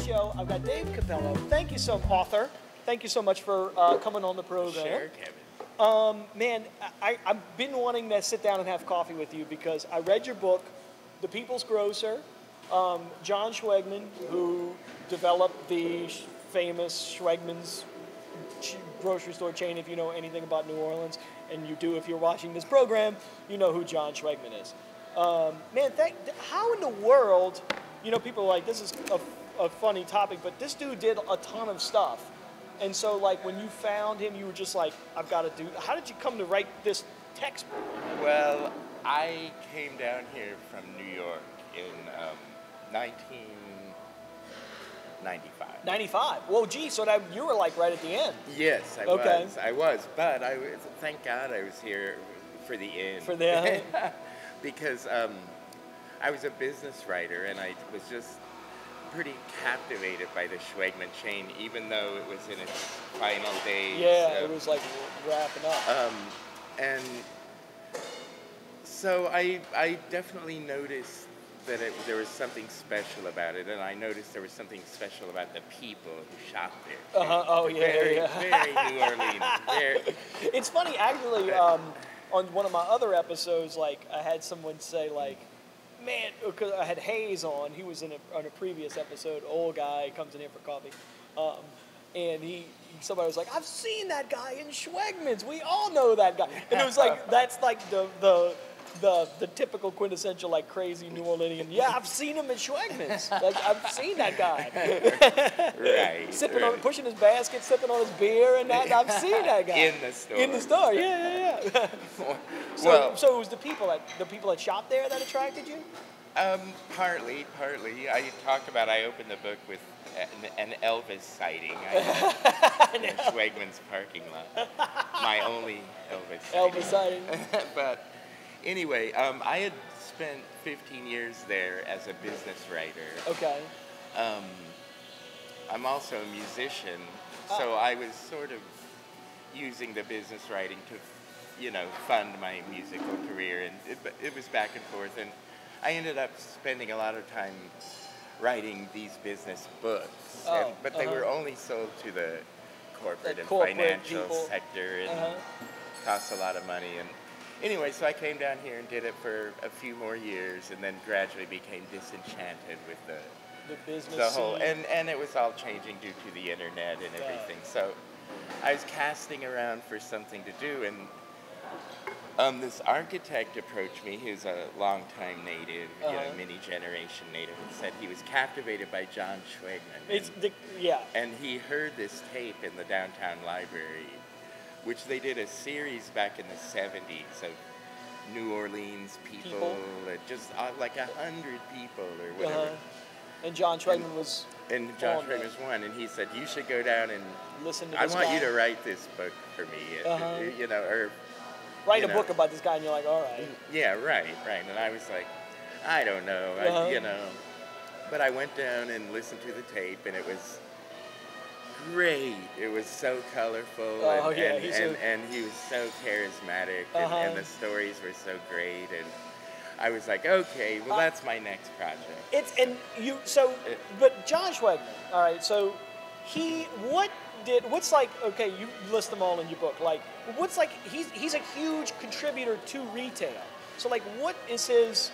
show. I've got Dave Cappello. Thank you so much, author. Thank you so much for coming on the program. Sure, Kevin. Man, I've been wanting to sit down and have coffee with you because I read your book, The People's Grocer. John Schwegmann, who developed the famous Schwegmann's grocery store chain. If you know anything about New Orleans, and you do if you're watching this program, you know who John Schwegmann is. Man, how in the world, you know, people are like, this is a funny topic, but this dude did a ton of stuff. And so, like, when you found him, you were just like, I've got to do, how did you come to write this textbook? Well, I came down here from New York in 1995. 95. Well, gee, so that you were like right at the end. Yes, I was. But thank God I was here for the end. For the end. Because I was a business writer, and I was just pretty captivated by the Schwegmann chain, even though it was in its final days. Yeah, it was like wrapping up. And so I definitely noticed that there was something special about it, and I noticed there was something special about the people who shopped there. Oh, yeah, very New Orleans. It's funny, actually, on one of my other episodes, like, I had someone say, like, man, because I had Hayes on. He was on a previous episode. Old guy comes in here for coffee, and somebody was like, "I've seen that guy in Schwegmann's. We all know that guy." And it was like that's like the typical quintessential like crazy New Orleanian. Yeah, I've seen him at Schwegmann's. Like I've seen that guy. Right. Sipping on, pushing his basket, sipping on his beer, and that. I've seen that guy in the store. In the store, yeah. So it was the people that shopped there that attracted you? Partly. I opened the book with an Elvis sighting in Schwegmann's parking lot. My only Elvis sighting. But anyway, I had spent 15 years there as a business writer. Okay. I'm also a musician, so I was sort of using the business writing to, fund my musical career, and it was back and forth, and I ended up spending a lot of time writing these business books, but they were only sold to the corporate financial sector, and cost a lot of money. And anyway, so I came down here and did it for a few more years, and then gradually became disenchanted with the business whole, and it was all changing due to the internet and everything. So I was casting around for something to do, and this architect approached me, who's a longtime native, many-generation native, and said he was captivated by John Schwegmann. And he heard this tape in the downtown library, which they did a series back in the 70s of New Orleans people. Just like 100 people or whatever. And John Schwegmann was one, and he said, you should go down and listen to I want you to write this book for me, or write a book about this guy, and you're like, all right. Yeah, right. And I was like, I don't know, But I went down and listened to the tape, and it was great. It was so colorful, and he was so charismatic, and the stories were so great, and I was like, okay, well, that's my next project. But John Schwegmann, all right, so you list them all in your book, like, he's a huge contributor to retail. So, like, what is his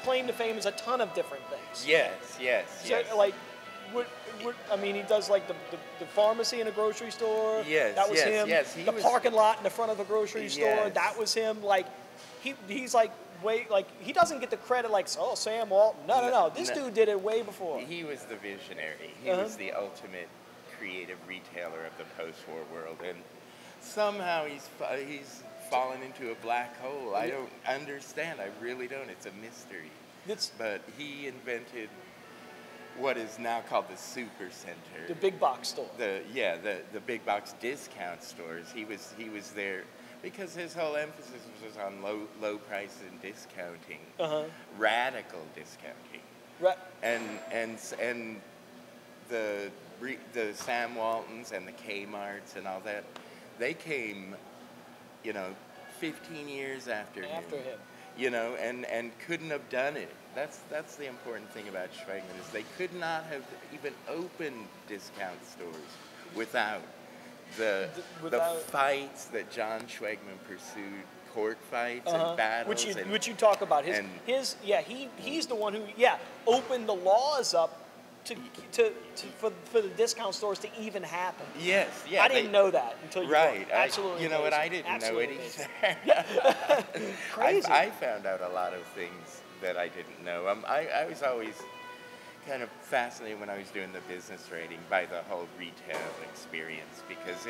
claim to fame is a ton of different things. Yes. So, like, he does, like, the pharmacy in a grocery store. Yes, that was him. Yes, the parking lot in the front of a grocery store, that was him. Like, he's like, he doesn't get the credit like, Sam Walton. No. This dude did it way before. He was the visionary. He was the ultimate creative retailer of the post-war world, and somehow he's fallen into a black hole. I don't understand. I really don't. It's a mystery. But he invented what is now called the super center. The big box store. The big box discount stores. He was there because his whole emphasis was on low price and discounting, radical discounting, and the Sam Waltons and the Kmarts and all that, they came, 15 years after him. you know, and couldn't have done it. That's the important thing about Schwegmann is they could not have even opened discount stores without the fights that John Schwegmann pursued, court fights and battles, which you talk about. He's the one who opened the laws up for the discount stores to even happen. Yes, yeah. I didn't know that until you absolutely. You know what? I didn't know it either. Crazy. I found out a lot of things that I didn't know. I was always kind of fascinated when I was doing the business writing by the whole retail experience because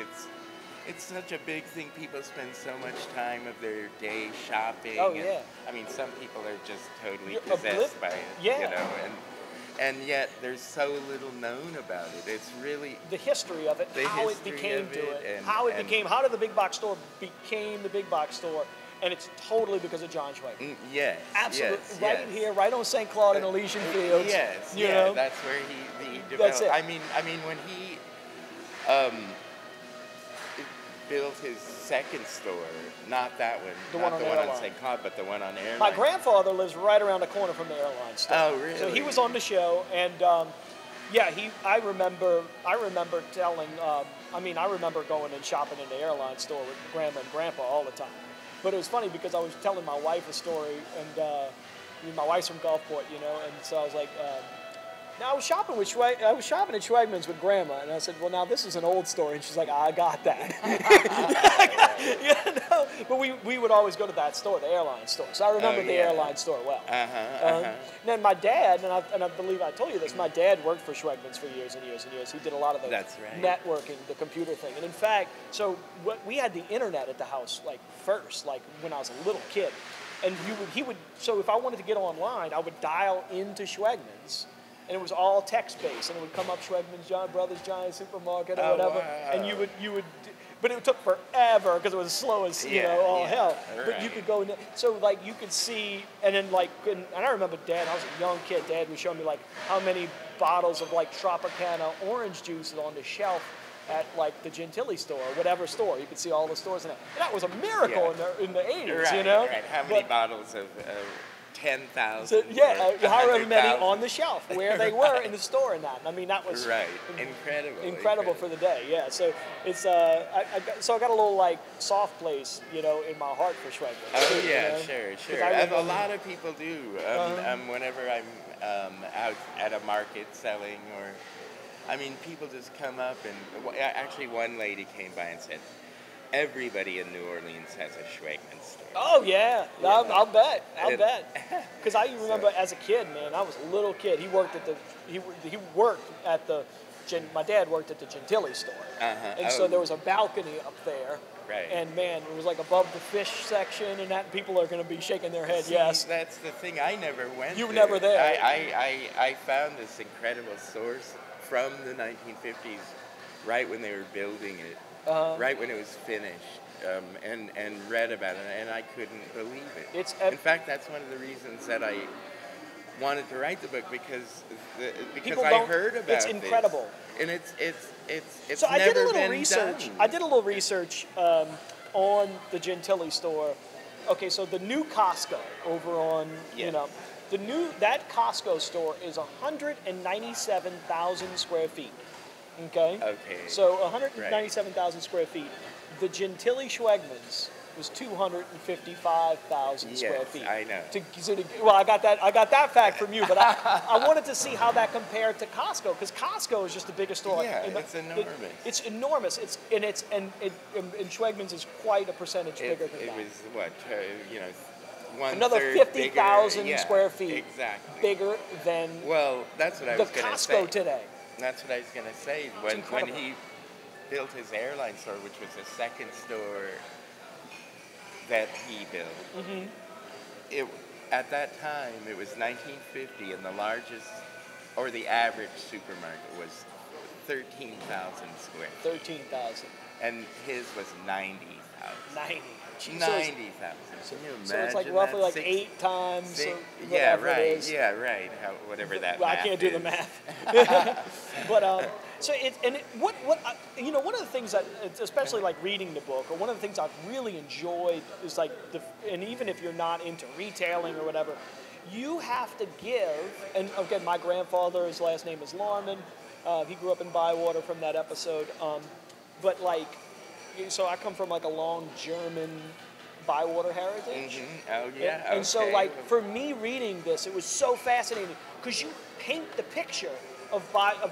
it's such a big thing. People spend so much time of their day shopping. Oh, yeah. I mean, some people are just totally possessed by it. Yeah. You know, and yet there's so little known about it. It's really the history of it, how it became to it, how did the big box store became the big box store, and it's totally because of John Schwegmann. Yes, absolutely, yes, here, right on St. Claude and Elysian Fields. Yes, you know? That's where he developed. That's it. I mean, when he built his second store, not that one, not the one on St. Claude, but the one on Airline. My grandfather lives right around the corner from the airline store. Oh, really? So he was on the show, and I remember telling. I remember going and shopping in the airline store with Grandma and Grandpa all the time. But it was funny because I was telling my wife a story, and my wife's from Gulfport, you know, and so I was like. Now I was shopping at Schwegmann's with Grandma, and I said, "Well, now this is an old story," and she's like, "I got that." But we would always go to that store, the airline store. So I remember the airline store well. Then my dad, and I believe I told you this, my dad worked for Schwegmann's for years and years and years. He did a lot of the networking, the computer thing, and in fact, so we had the internet at the house first, when I was a little kid, and so if I wanted to get online, I would dial into Schwegmann's. And it was all text-based, and it would come up Schwegmann's Brothers Giant Supermarket or whatever, wow. and you would, but it took forever because it was slow as all hell. Right. But you could go in, so you could see, and then and I remember Dad. I was a young kid. Dad would show me how many bottles of Tropicana orange juice is on the shelf at the Gentili store or whatever store. You could see all the stores in it. And that was a miracle in the 80s, right, you know. Right. How many bottles of 10,000. So, however many on the shelf, where they were in the store and that. I mean, that was incredible for the day. Yeah, so it's I got a little soft place, in my heart for Schwegmann. Oh yeah, sure. A lot of people do. Whenever I'm out at a market selling, people just come up and actually one lady came by and said, everybody in New Orleans has a Schwegmann store. Oh yeah, I'll bet. Because I remember as a kid, man, I was a little kid. He worked at my dad worked at the Gentili store, and so there was a balcony up there. Right. And man, it was above the fish section, and that people are going to be shaking their head. See, yes. That's the thing. I never went. You were never there. I found this incredible source from the 1950s, right when they were building it. Right when it was finished, and read about it, and I couldn't believe it. In fact, that's one of the reasons that I wanted to write the book because I heard about it. It's incredible, and it's so never I did a little been research. done. I did a little research on the Gentili store. Okay, so the new Costco over on that Costco store is 197,000 square feet. Okay. So 197,000 square feet. The Gentili Schwegmann's was 255,000 square feet. I know. Well, I got that fact from you, but I wanted to see how that compared to Costco because Costco is just the biggest store. Yeah, it's enormous. It's enormous. And Schwegmann's is quite a percentage bigger than that. It was what another 50,000 square feet. Exactly. Bigger than that's what I was going to say. The Costco today. That's what I was going to say. When he built his airline store, which was the second store that he built, at that time it was 1950, and the largest or the average supermarket was 13,000 square feet. 13,000. And his was 90,000. 90,000. 90,000. So it's roughly 8 times. Yeah, right. Yeah, right. Whatever that. Well, math I can't do is. the math. But So you know, one of the things that, especially like reading the book, or one of the things I've really enjoyed is like and even if you're not into retailing or whatever, you have to give. And again, my grandfather, his last name is Lorman. He grew up in Bywater from that episode. But like, so I come from like a long German Bywater heritage. Mm-hmm. Oh yeah. And so like for me reading this, it was so fascinating because you paint the picture of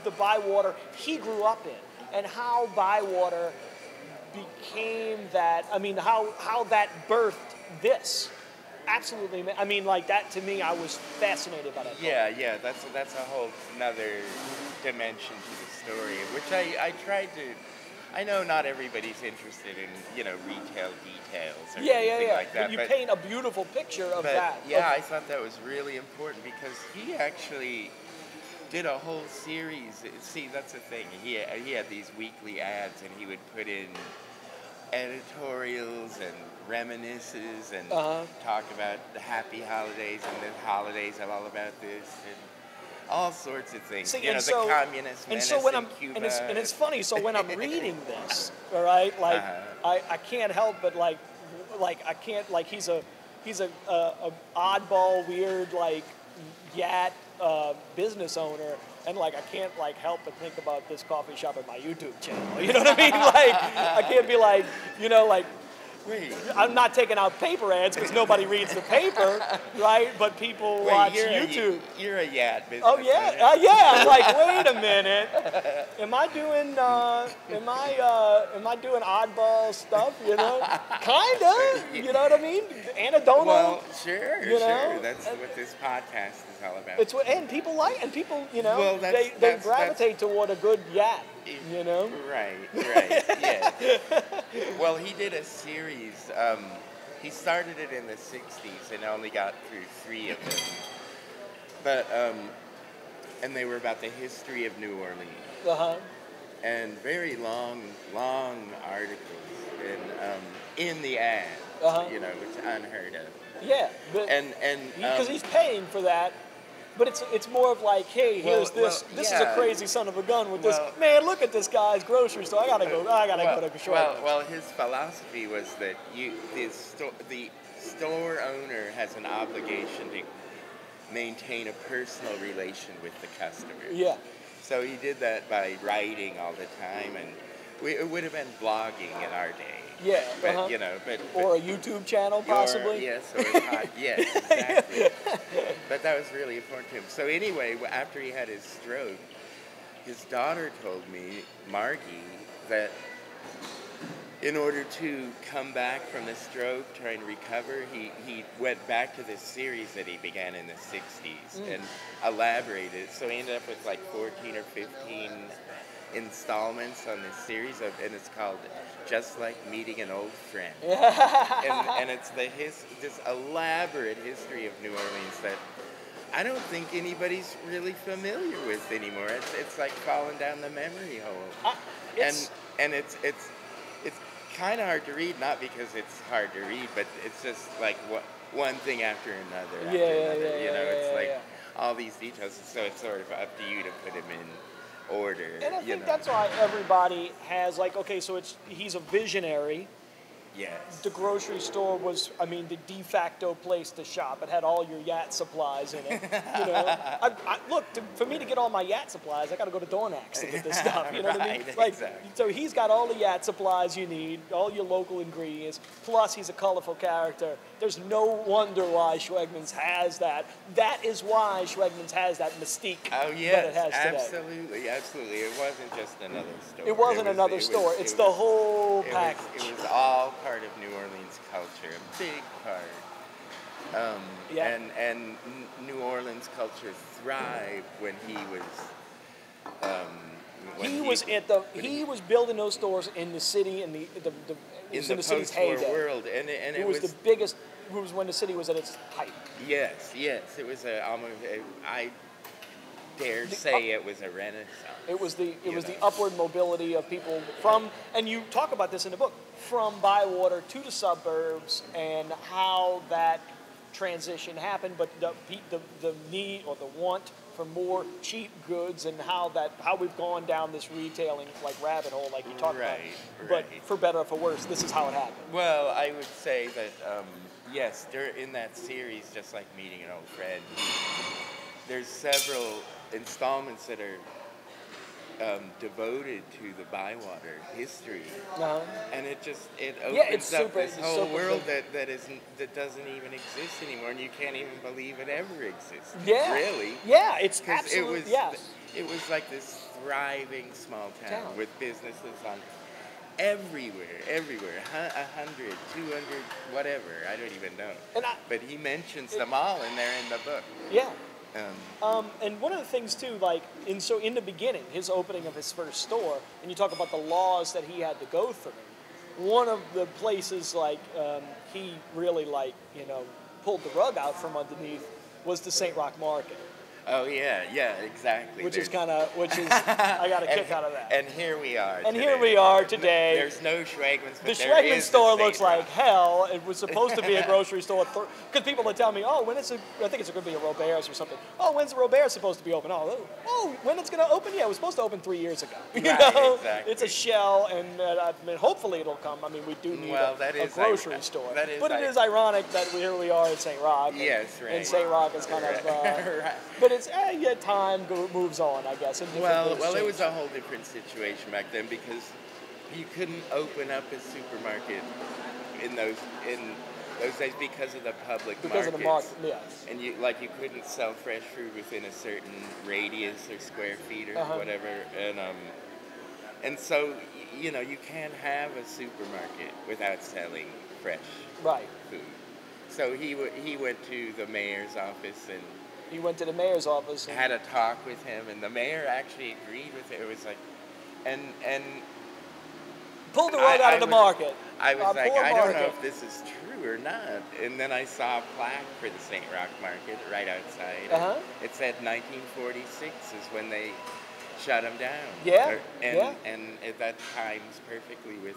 the Bywater he grew up in, and how Bywater became that. I mean, how that birthed this. Absolutely. I mean, like that to me, I was fascinated by that. Yeah, yeah. That's a whole another dimension to the story, which I tried to. I know not everybody's interested in, you know, retail details or anything like that. But you paint a beautiful picture of that. Yeah, I thought that was really important because he actually did a whole series. See, that's the thing. He had these weekly ads, and he would put in editorials and reminiscences and talk about the happy holidays, and the holidays are all about this and all sorts of things. See, you know, the communist menace in Cuba. And it's funny. So when I'm reading this, all right, like I can't help but like I can't like he's a oddball, weird like Yat business owner, and like I can't like help but think about this coffee shop at my YouTube channel. You know what I mean? Like I can't be like, you know, like. Wait. I'm not taking out paper ads because nobody reads the paper, right? But people watch YouTube. You're a Yat business. Oh yeah, yeah. I'm like, wait a minute. Am I doing oddball stuff? You know, kinda. You know what I mean? Anecdotal. Well, sure, you know? sure. That's what this podcast is all about. It's what, and people like, and people, you know, well, they gravitate toward a good Yat. You know? Right, yeah. Well, he did a series. He started it in the 60s and only got through 3 of them. But, and they were about the history of New Orleans. And very long articles in the ad, you know, which is unheard of. Yeah. But because he's paying for that. But it's more of like, hey, here's this. This is a crazy son of a gun with this. Man, look at this guy's grocery store. I gotta go to Schwegmann. Well, his philosophy was that the store owner has an obligation to maintain a personal relation with the customer. Yeah. So he did that by writing all the time, and it would have been blogging in our day. Yeah, but you know, or a YouTube channel possibly. Yes, exactly. But that was really important to him. So anyway, after he had his stroke, his daughter told me, Margie, that in order to come back from the stroke, try and recover, he went back to this series that he began in the 60s and elaborated. So he ended up with like 14 or 15 installments on this series and it's called Just Like Meeting an Old Friend. and it's this elaborate history of New Orleans that I don't think anybody's really familiar with anymore. It's like falling down the memory hole. And it's kind of hard to read, not because it's hard to read, but it's just like one thing after another. It's like all these details, so it's sort of up to you to put them in order. And I think that's why everybody has like, okay, so he's a visionary. Yes. The grocery store was, I mean, the de facto place to shop. It had all your Yat supplies in it. You know, look, for me to get all my Yat supplies, I got to go to Dornax to get this stuff. You know what I mean? Like, exactly. So he's got all the Yat supplies you need, all your local ingredients. Plus, he's a colorful character. There's no wonder why Schwegmann's has that. That is why Schwegmann's has that mystique that it has today. Absolutely. It wasn't just another store. It wasn't another store. It's the whole package. It was all part of New Orleans culture, a big part. And New Orleans culture thrived when he was. He was building those stores in the city in the city's heyday. World, and it was the biggest. It was when the city was at its height. Yes, it was I dare say it was a renaissance. It was the upward mobility of people from, and you talk about this in the book, from Bywater to the suburbs and how that transition happened. But the need or the want for more cheap goods and how we've gone down this retailing like rabbit hole, like you talked about. But for better or for worse, this is how it happened. Well, I would say that yes, in that series, just like meeting an old friend, there's several installments that are devoted to the Bywater history, and it opens up this whole world that doesn't even exist anymore, and you can't even believe it ever existed. Yeah, really. Yeah, it's absolutely It was like this thriving small town with businesses on everywhere, 100, 200, whatever. I don't even know. But he mentions them all, and they're in the book. Yeah. And one of the things too, like in the beginning, his opening of his first store, and you talk about the laws that he had to go through. One of the places he really pulled the rug out from underneath was the St. Roch Market. Oh yeah, exactly. Which is I got a kick out of that. And here we are. Today. There's no Schwegmann's. The Schwegmann store looks like hell. It was supposed to be a grocery store because people would tell me, I think it's going to be a Robert's or something. Oh, when's the Robert's supposed to be open? When it's going to open? Yeah, it was supposed to open 3 years ago. Exactly. It's a shell, and hopefully it'll come. I mean, we do need a grocery store. But it is ironic that here we are in St. Roch. Yes, right. And St. Roch is kind of. Right. But it's yet time moves on, I guess. Well, it was a whole different situation back then because you couldn't open up a supermarket in those days because of the public markets. Because of the market, yes. And you couldn't sell fresh fruit within a certain radius or square feet or whatever, and so you can't have a supermarket without selling fresh food. So he went to the mayor's office and. He went to the mayor's office and had a talk with him, and the mayor actually agreed with it. It was like, and pulled the rug out of the market. I was like, I don't know if this is true or not. And then I saw a plaque for the St. Roch Market right outside. It said 1946 is when they shut him down. Yeah. And that times perfectly with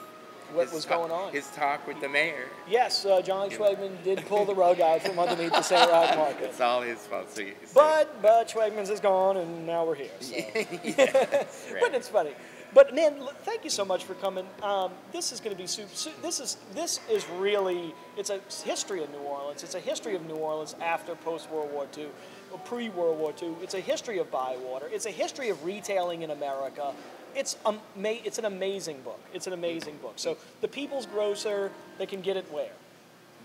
what was going on. His talk with the mayor. Yes, John Schwegmann did pull the rug out from underneath the St. Roch Market. It's all his fault. But Schwegmann's is gone, and now we're here. So. Yes, right. But it's funny. But man, thank you so much for coming. This is going to be this is really, it's a history of New Orleans. It's a history of New Orleans after post-World War II, pre-World War II. It's a history of Bywater. It's a history of retailing in America. It's an amazing book. It's an amazing book. So the People's Grocer, they can get it where?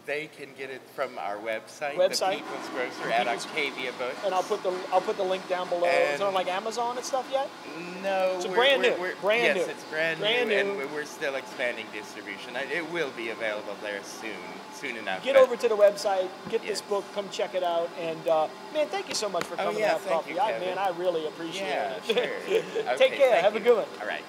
They can get it from our website. The People's Grocer at Octavia Books. And I'll put the link down below. Is it on like Amazon and stuff yet? No, it's brand new. Yes, it's brand new, and we're still expanding distribution. It will be available there soon enough. Get over to the website, get this book, come check it out, and man, thank you so much for coming to have coffee. You, Kevin. I really appreciate it. Sure. Okay, Take care. Have a good one. All right.